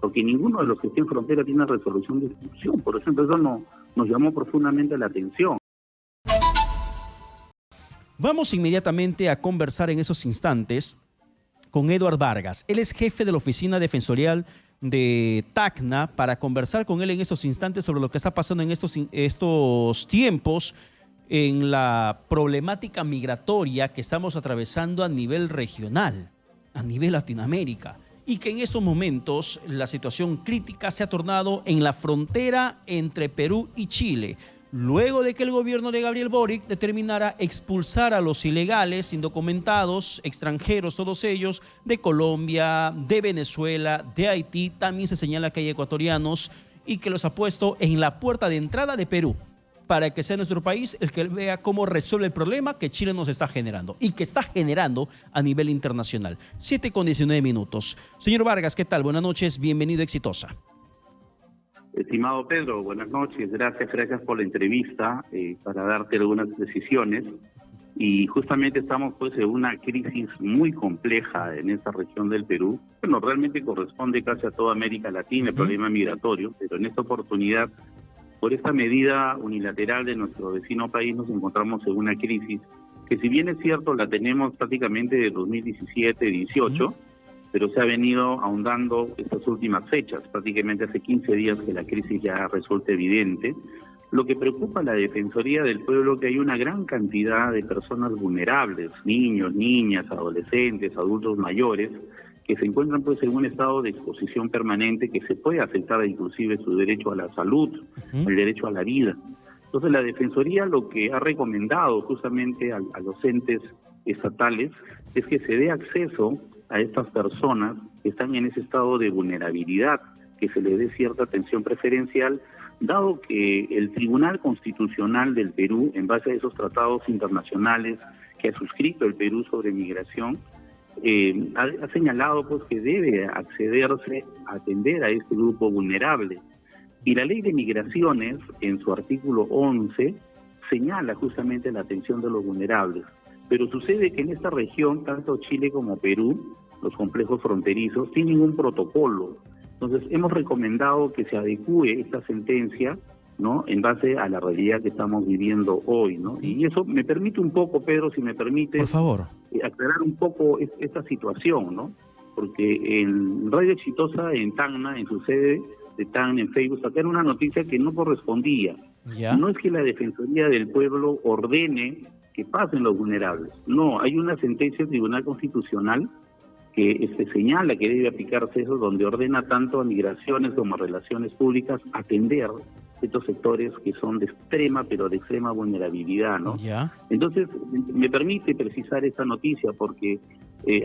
porque ninguno de los que estén en frontera tiene resolución de expulsión. Por ejemplo, eso nos llamó profundamente la atención. Vamos inmediatamente a conversar en esos instantes con Eduard Vargas. Él es jefe de la Oficina Defensorial de Tacna, para conversar con él en estos instantes sobre lo que está pasando en estos tiempos en la problemática migratoria que estamos atravesando a nivel regional, a nivel Latinoamérica, y que en estos momentos la situación crítica se ha tornado en la frontera entre Perú y Chile, luego de que el gobierno de Gabriel Boric determinara expulsar a los ilegales, indocumentados, extranjeros, todos ellos, de Colombia, de Venezuela, de Haití. También se señala que hay ecuatorianos y que los ha puesto en la puerta de entrada de Perú, para que sea nuestro país el que vea cómo resuelve el problema que Chile nos está generando y que está generando a nivel internacional. 7:19. Señor Vargas, ¿qué tal? Buenas noches, bienvenido a Exitosa. Estimado Pedro, buenas noches, gracias por la entrevista, para darte algunas precisiones. Y justamente estamos pues en una crisis muy compleja en esta región del Perú. Bueno, realmente corresponde casi a toda América Latina el problema migratorio, pero en esta oportunidad, por esta medida unilateral de nuestro vecino país, nos encontramos en una crisis que, si bien es cierto, la tenemos prácticamente de 2017-18, pero se ha venido ahondando estas últimas fechas. Prácticamente hace 15 días que la crisis ya resulta evidente. Lo que preocupa a la Defensoría del Pueblo es que hay una gran cantidad de personas vulnerables, niños, niñas, adolescentes, adultos mayores, que se encuentran pues en un estado de exposición permanente, que se puede afectar inclusive su derecho a la salud, el derecho a la vida. Entonces la Defensoría lo que ha recomendado justamente a los entes estatales es que se dé acceso a estas personas que están en ese estado de vulnerabilidad, que se les dé cierta atención preferencial, dado que el Tribunal Constitucional del Perú, en base a esos tratados internacionales que ha suscrito el Perú sobre migración, ha señalado pues que debe accederse a atender a este grupo vulnerable. Y la Ley de Migraciones, en su artículo 11, señala justamente la atención de los vulnerables. Pero sucede que en esta región, tanto Chile como Perú, los complejos fronterizos, tienen un protocolo. Entonces, hemos recomendado que se adecúe esta sentencia, ¿no?, en base a la realidad que estamos viviendo hoy, ¿no? Y eso me permite un poco, Pedro, si me permite, por favor, aclarar un poco esta situación, ¿no? Porque en Radio Exitosa, en Tacna, en su sede de Tacna, en Facebook, sacaron una noticia que no correspondía. ¿Ya? No es que la Defensoría del Pueblo ordene que pasen los vulnerables. No, hay una sentencia del Tribunal Constitucional que señala que debe aplicarse eso, donde ordena tanto a migraciones como a relaciones públicas atender estos sectores que son de extrema, pero de extrema vulnerabilidad, ¿no? ¿Ya? Entonces, me permite precisar esta noticia porque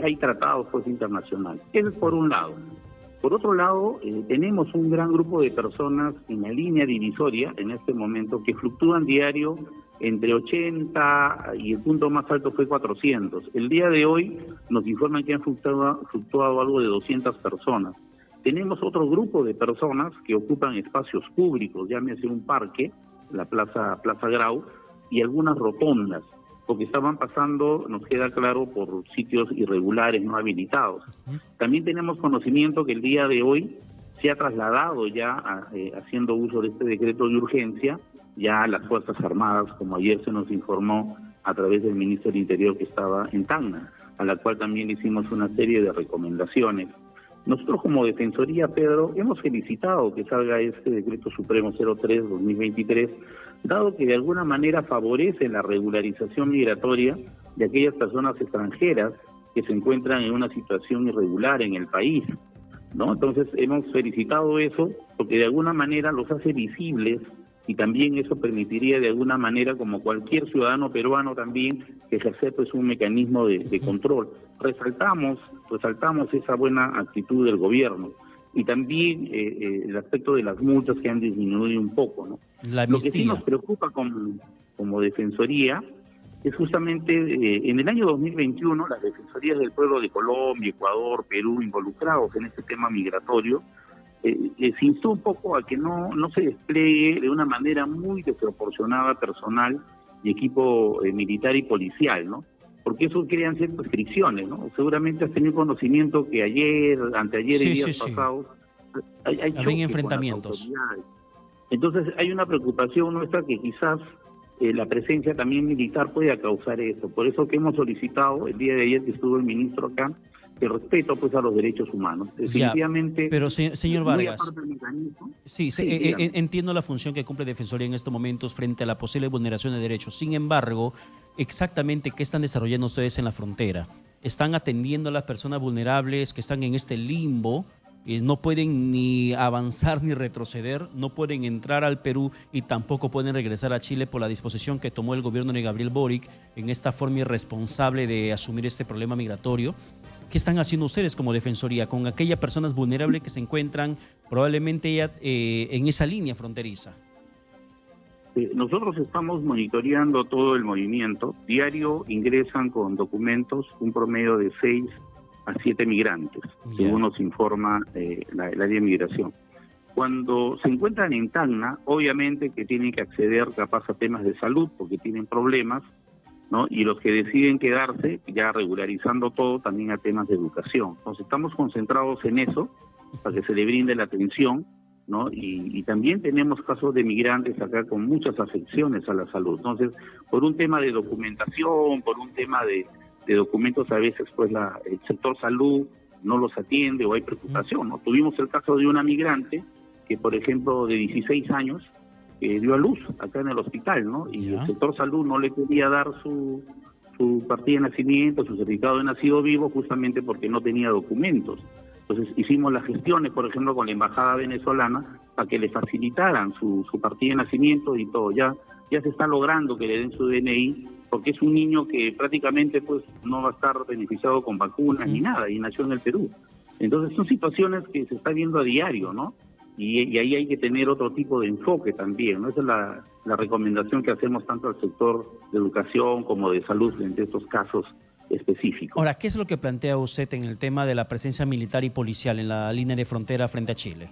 hay tratados pues internacionales. Eso es por un lado. Por otro lado, tenemos un gran grupo de personas en la línea divisoria en este momento que fluctúan diario entre 80 y el punto más alto fue 400. El día de hoy nos informan que han fluctuado algo de 200 personas. Tenemos otro grupo de personas que ocupan espacios públicos, llámese un parque, la Plaza Grau, y algunas rotondas, porque estaban pasando, nos queda claro, por sitios irregulares, no habilitados. También tenemos conocimiento que el día de hoy se ha trasladado ya, haciendo uso de este decreto de urgencia, ya a las Fuerzas Armadas, como ayer se nos informó a través del ministro del Interior que estaba en Tacna, a la cual también le hicimos una serie de recomendaciones. Nosotros como Defensoría, Pedro, hemos felicitado que salga este Decreto Supremo 03-2023, dado que de alguna manera favorece la regularización migratoria de aquellas personas extranjeras que se encuentran en una situación irregular en el país, ¿no? Entonces hemos felicitado eso porque de alguna manera los hace visibles, y también eso permitiría de alguna manera, como cualquier ciudadano peruano también, que ejercer pues un mecanismo de control. Resaltamos esa buena actitud del gobierno y también el aspecto de las multas que han disminuido un poco, ¿no? Lo que sí nos preocupa como Defensoría es justamente en el año 2021 las Defensorías del Pueblo de Colombia, Ecuador, Perú, involucrados en este tema migratorio, se instó un poco a que no se despliegue de una manera muy desproporcionada personal y equipo militar y policial, ¿no? Porque eso crean ciertas fricciones, ¿no? Seguramente has tenido conocimiento que ayer, anteayer y días pasados hay había enfrentamientos. Entonces hay una preocupación nuestra que quizás la presencia también militar pueda causar eso. Por eso que hemos solicitado el día de ayer que estuvo el ministro acá, el respeto pues a los derechos humanos. Definitivamente. Ya, pero señor Vargas, sí, entiendo la función que cumple Defensoría en estos momentos frente a la posible vulneración de derechos. Sin embargo, exactamente qué están desarrollando ustedes en la frontera. ¿Están atendiendo a las personas vulnerables que están en este limbo? No pueden ni avanzar ni retroceder, no pueden entrar al Perú y tampoco pueden regresar a Chile por la disposición que tomó el gobierno de Gabriel Boric en esta forma irresponsable de asumir este problema migratorio. ¿Qué están haciendo ustedes como Defensoría con aquellas personas vulnerables que se encuentran probablemente ya en esa línea fronteriza? Nosotros estamos monitoreando todo el movimiento. Diario ingresan con documentos un promedio de 6 a 7 migrantes, según nos informa el área de migración. Cuando se encuentran en Tacna, obviamente que tienen que acceder capaz a temas de salud porque tienen problemas, ¿no? Y los que deciden quedarse, ya regularizando todo, también a temas de educación. Entonces estamos concentrados en eso, para que se le brinde la atención, ¿no? Y también tenemos casos de migrantes acá con muchas afecciones a la salud. Entonces, por un tema de documentación, por un tema de documentos, a veces pues el sector salud no los atiende o hay preocupación, ¿no? Tuvimos el caso de una migrante que, por ejemplo, de 16 años, dio a luz acá en el hospital, ¿no? Y el sector salud no le quería dar su partida de nacimiento, su certificado de nacido vivo, justamente porque no tenía documentos. Entonces hicimos las gestiones, por ejemplo, con la embajada venezolana para que le facilitaran su partida de nacimiento y todo. Ya se está logrando que le den su DNI, porque es un niño que prácticamente pues no va a estar beneficiado con vacunas ni nada, y nació en el Perú. Entonces son situaciones que se está viendo a diario, ¿no? Y ahí hay que tener otro tipo de enfoque también, ¿no? Esa es la recomendación que hacemos tanto al sector de educación como de salud frente a estos casos específicos. Ahora, ¿qué es lo que plantea usted en el tema de la presencia militar y policial en la línea de frontera frente a Chile?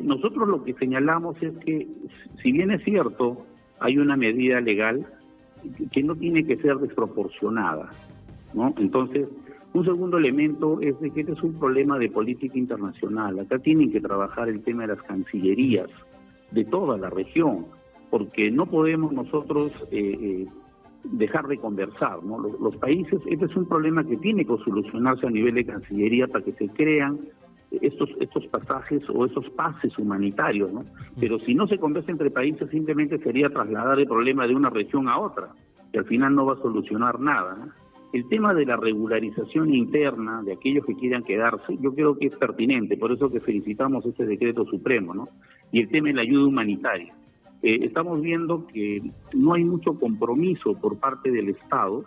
Nosotros lo que señalamos es que, si bien es cierto, hay una medida legal que no tiene que ser desproporcionada, ¿no? Entonces, un segundo elemento es de que este es un problema de política internacional. Acá tienen que trabajar el tema de las cancillerías de toda la región, porque no podemos nosotros dejar de conversar, ¿no? Los países, este es un problema que tiene que solucionarse a nivel de cancillería para que se crean estos pasajes o esos pases humanitarios, ¿no? Pero si no se conversa entre países, simplemente sería trasladar el problema de una región a otra, que al final no va a solucionar nada, ¿no? El tema de la regularización interna de aquellos que quieran quedarse, yo creo que es pertinente, por eso que felicitamos este decreto supremo, ¿no? Y el tema de la ayuda humanitaria. Estamos viendo que no hay mucho compromiso por parte del Estado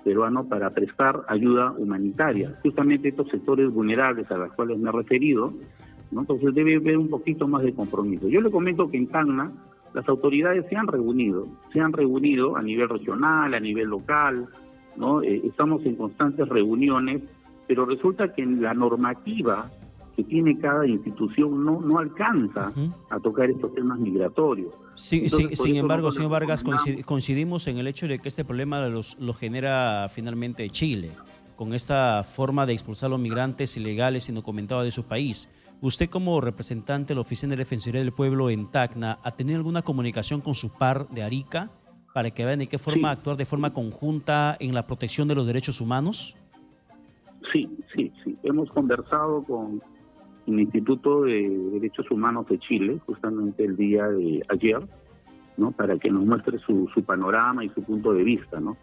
peruano para prestar ayuda humanitaria, justamente estos sectores vulnerables a los cuales me he referido, ¿no? Entonces debe haber un poquito más de compromiso. Yo le comento que en Tacna las autoridades se han reunido a nivel regional, a nivel local, ¿no? Estamos en constantes reuniones, pero resulta que en la normativa que tiene cada institución no alcanza a tocar estos temas migratorios. Sí, entonces, sin embargo, señor Vargas, coincidimos en el hecho de que este problema lo genera finalmente Chile, con esta forma de expulsar a los migrantes ilegales indocumentados de su país. Usted, como representante de la Oficina de Defensoría del Pueblo en Tacna, ¿ha tenido alguna comunicación con su par de Arica para que vean de qué forma actuar de forma conjunta en la protección de los derechos humanos? Sí. Hemos conversado con el Instituto de Derechos Humanos de Chile, justamente el día de ayer, ¿no? Para que nos muestre su panorama y su punto de vista, ¿no?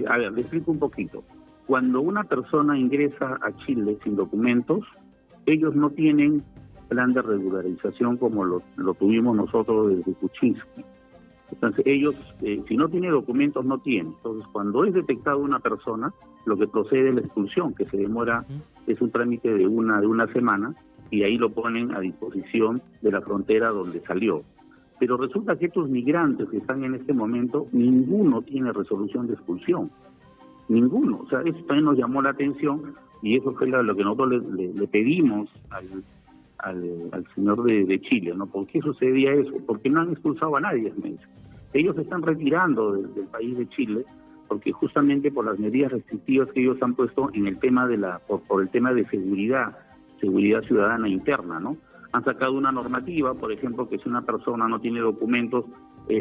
A ver, le explico un poquito. Cuando una persona ingresa a Chile sin documentos, ellos no tienen plan de regularización como lo tuvimos nosotros desde Kuczynski. Entonces ellos, si no tiene documentos, no tienen. Entonces cuando es detectada una persona, lo que procede es la expulsión, que se demora, es un trámite de una semana, y ahí lo ponen a disposición de la frontera donde salió. Pero resulta que estos migrantes que están en este momento, ninguno tiene resolución de expulsión. Ninguno. O sea, eso también nos llamó la atención, y eso fue lo que nosotros le pedimos al señor de Chile, ¿no? ¿Por qué sucedía eso? Porque no han expulsado a nadie, me dice. Ellos se están retirando del país de Chile porque justamente por las medidas restrictivas que ellos han puesto en el tema por el tema de seguridad seguridad ciudadana interna, ¿no? Han sacado una normativa, por ejemplo, que si una persona no tiene documentos,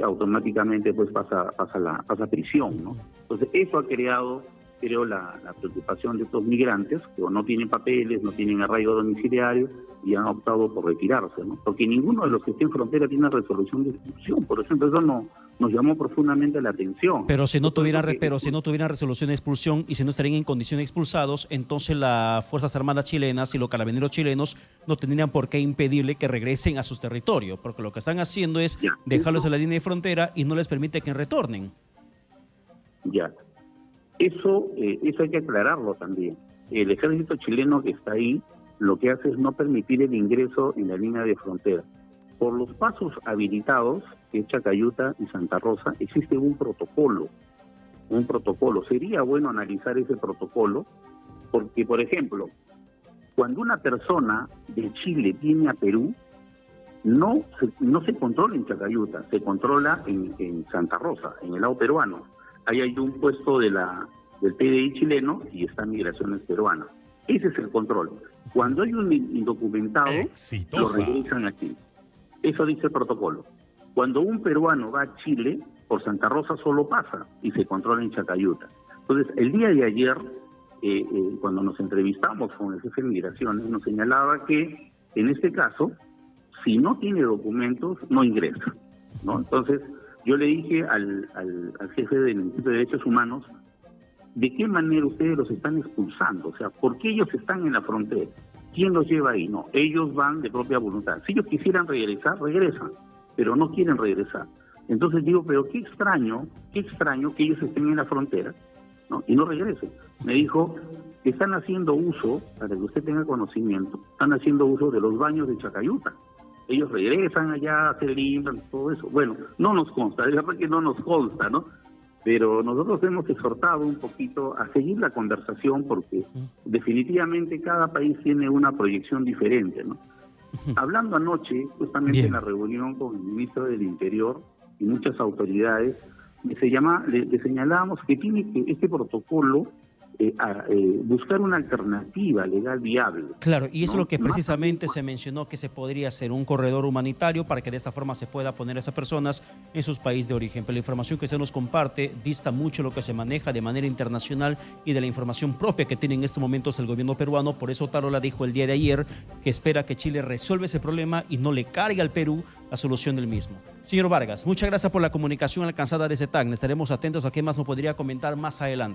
automáticamente pues pasa a prisión, ¿no? Entonces eso ha creado, creo, la preocupación de estos migrantes que no tienen papeles, no tienen arraigo domiciliario y han optado por retirarse, ¿no? Porque ninguno de los que estén en frontera tiene resolución de expulsión, por ejemplo. Eso nos llamó profundamente la atención. Pero si no tuvieran resolución de expulsión y si no estarían en condición de expulsados, entonces las Fuerzas Armadas chilenas y los carabineros chilenos no tendrían por qué impedirle que regresen a sus territorios, porque lo que están haciendo es dejarlos en la línea de frontera y no les permite que retornen. Ya. Eso hay que aclararlo también. El ejército chileno que está ahí lo que hace es no permitir el ingreso en la línea de frontera. Por los pasos habilitados, que es Chacayuta y Santa Rosa, existe un protocolo. Sería bueno analizar ese protocolo, porque, por ejemplo, cuando una persona de Chile viene a Perú, no se controla en Chacayuta, se controla en Santa Rosa, en el lado peruano. Ahí hay un puesto del PDI chileno y están migraciones peruanas. Ese es el control. Cuando hay un indocumentado, lo regresan aquí. Eso dice el protocolo. Cuando un peruano va a Chile, por Santa Rosa solo pasa y se controla en Chacayuta. Entonces, el día de ayer, cuando nos entrevistamos con el jefe de migraciones, nos señalaba que, en este caso, si no tiene documentos, no ingresa, ¿no? Entonces, yo le dije al jefe del Instituto de Derechos Humanos, ¿de qué manera ustedes los están expulsando? O sea, ¿por qué ellos están en la frontera? ¿Quién los lleva ahí? No, ellos van de propia voluntad. Si ellos quisieran regresar, regresan, pero no quieren regresar. Entonces digo, pero qué extraño que ellos estén en la frontera, ¿no? Y no regresen. Me dijo que están haciendo uso, para que usted tenga conocimiento, están haciendo uso de los baños de Chacayuta. Ellos regresan allá, se limpian, todo eso. Bueno, no nos consta, es verdad que no nos consta, ¿no? Pero nosotros hemos exhortado un poquito a seguir la conversación porque definitivamente cada país tiene una proyección diferente, ¿no? Hablando anoche, justamente en la reunión con el ministro del Interior y muchas autoridades, le señalábamos que tiene que este protocolo buscar una alternativa legal viable. Claro, y eso es lo que precisamente se mencionó, que se podría hacer un corredor humanitario para que de esta forma se pueda poner a esas personas en sus países de origen. Pero la información que se nos comparte dista mucho de lo que se maneja de manera internacional y de la información propia que tiene en estos momentos el gobierno peruano. Por eso Tarola dijo el día de ayer que espera que Chile resuelva ese problema y no le cargue al Perú la solución del mismo. Señor Vargas, muchas gracias por la comunicación alcanzada desde Tacna. Estaremos atentos a qué más nos podría comentar más adelante.